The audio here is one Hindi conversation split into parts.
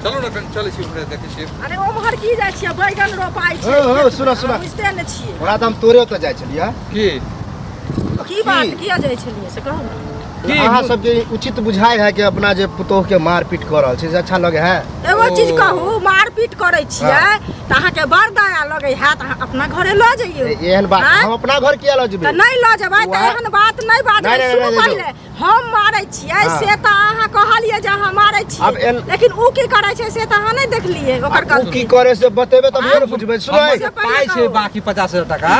चलो ना कहीं चले छी उधर देखे छी। अरे ओम्हर की जाइ छियै बैगन रोपाइ छै। हो सुना सुना बुझते न छियै। ओकरा तऽ हम तोरे ओतऽ जाइ छलियै। की बात किया जाइ छलियै से कहू ना। अहाँ सबके उचित बुझाइ है कि अपना जे पुतोह के मारपीट कर रहल छै से अच्छा लगे है? एगो चीज कहू मारपीट करे छियै त अहाँ के बड़ दया लगे है त अहाँ अपना घरे ल जाइयो। एहन बात हम अपना घर किया ल जेबै? त नहीं ल जेबै त एहन बात नहीं बाजै। सुनू पहिले हम मारै छियै से त अहाँ कहलियै जे अहाँ मारै छियै लेकिन उ की करै छै से त अहाँ नहीं देखलियै ओकर गलती। की करे से बतेबे तब हम बुझबै। सुनै पाइ छै बाकी 50,000 टाका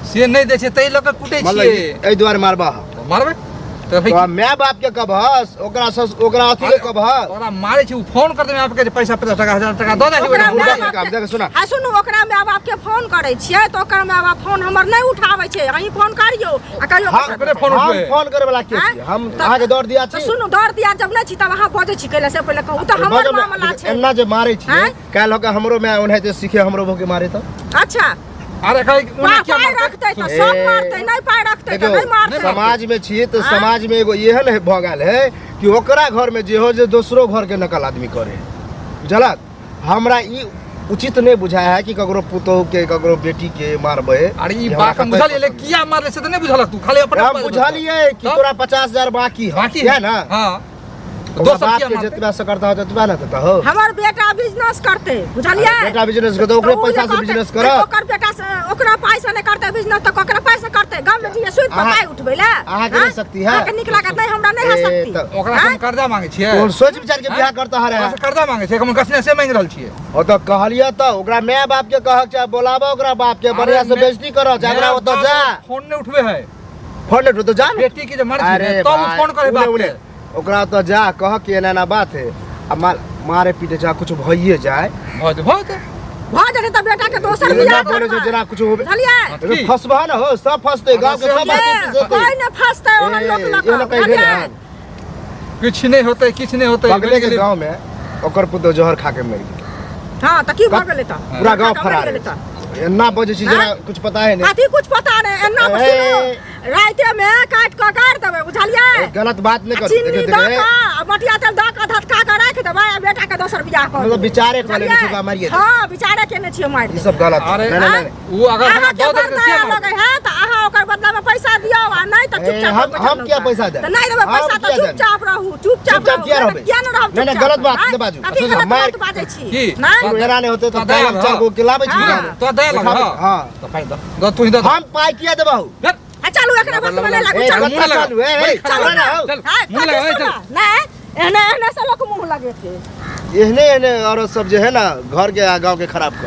से नहीं दे छै तै लोग कुटै छियै। एहि दुआरे मारबा मारबै तो माय बाप के कहबस ओकरा अथी के कहबस ओकरा मारे छी फोन कर देबे आपके पैसा 50,000 टाका दऽ दे काम देख सुना। आ सुनू ओकरा माय बाप के फोन करै छियै त ओकर माय बाप फोन हमर नहीं उठाबै छै। अहीं फोन करियो आ कहियो हम फोन करे वाला के छी। हम अहाँ के दौड़ दिया छी। सुनू दौड़ दिया जब नहीं छी तब अहाँ बजै छी कैला से पहिले कहू त हमर मामला छै। एना जे मारै छी काल होके हमरो माय ओनाहिते सीखे हमरो भोके मारे त। अच्छा अरे कहीं उन्हें क्या पाई रखते त सब मारते नहीं पाई रखते त नहीं मारते। समाज में छी तो समाज में एगो एहन भ गेल है कि ओकरा घर में जे हो जे दोसरो घर के नकल आदमी करे। बुझलक हमरा ई उचित नहीं बुझाया है कि ककरो पुतोह के ककरो बेटी के मारबे। अरे ई बात हम बुझलिए ले किया मारले से त नहीं बुझलक तू खाली अपने हम बुझलिए कि तोरा 50,000 बाकी है ना। हां दोसर किया मारते? जितना से करता हो ततबा ना देता हो। हमर बेटा बिजनेस करते बुझलिए। बेटा बिजनेस करते ओकरे पैसा से बिजनेस कर। ओकर बेटा से ओकरा पैसा नहीं करते बिजनेस त ओकरा पैसा करते गांव में जे सुई पकाई उठबे ला। अहाँ के शक्ति है? अहाँ के निक लागत नहीं हमरा नहीं है शक्ति। ओकरा हम कर्जा मांगे छियै। कोन सोच विचार के बियाह करता है? ओकरा से कर्जा मांगे छियै हम कसने से मांग रहल छियै। ओ त कहलिए त ओकरा माय बाप के कहक चाहे बोलाबो ओकरा बाप के बढ़िया से बेइज्जती करो। जागरा ओत जा फोन नहीं उठबे है। फोन नहीं उठो जा बेटी के जे मर छी तब फोन करे बाप के। ओकरा तो जा कह के एना बात है। अब मारे पीटे जा कुछ भइए जाए बहुत जाने त बेटा के दोसर बियाह बोले जो जरा कुछ होबे बुझलिए। फसबा ना हो सब फसते गांव के सब कोई न फसते ओहन लोक लगा कुछ नहीं होते कुछ नहीं होते। बगले के गांव में ओकर पुतो जहर खा के मर गेल। हां त की भ गेलै त पूरा गांव फरार एन्ना बजे छी जरा कुछ पता है नहीं। कथी कुछ पता नहीं एन्ना सुनो राइते में काट के काट देबे बुझलिए। गलत बात नहीं कर चीनी द का मटिया तेल द का धटका के राख देबे बेटा के दोसर बियाह कर। मतलब विचारे कर लेने छी मारिए। हां विचारे केने छी मार। ई सब गलत है। नहीं नहीं वो अगर हमरा दो दे के क्या लगे है त अहाँ ओकर बदला में पैसा दियो आ नहीं त चुपचाप हम क्या पैसा दे? त नहीं देबे पैसा त चुपचाप रहू चुपचाप क्या रहबे? क्या न रहब? नहीं गलत बात नहीं बाजू। मार बाजै छी नहीं मेरा नहीं होते तो दाम चार को खिलाबे छी। तो दे लगा हां तो पाई दो तू ही दे। हम पाई किया देबहु? चलू एकरा बात में लागू चलू चलू चल ना हो मुंह लगा चल नहीं एने एने से लोग मुंह लगे थे। एहने एहने औरत सब जो है ना घर के गांव के खराब कर।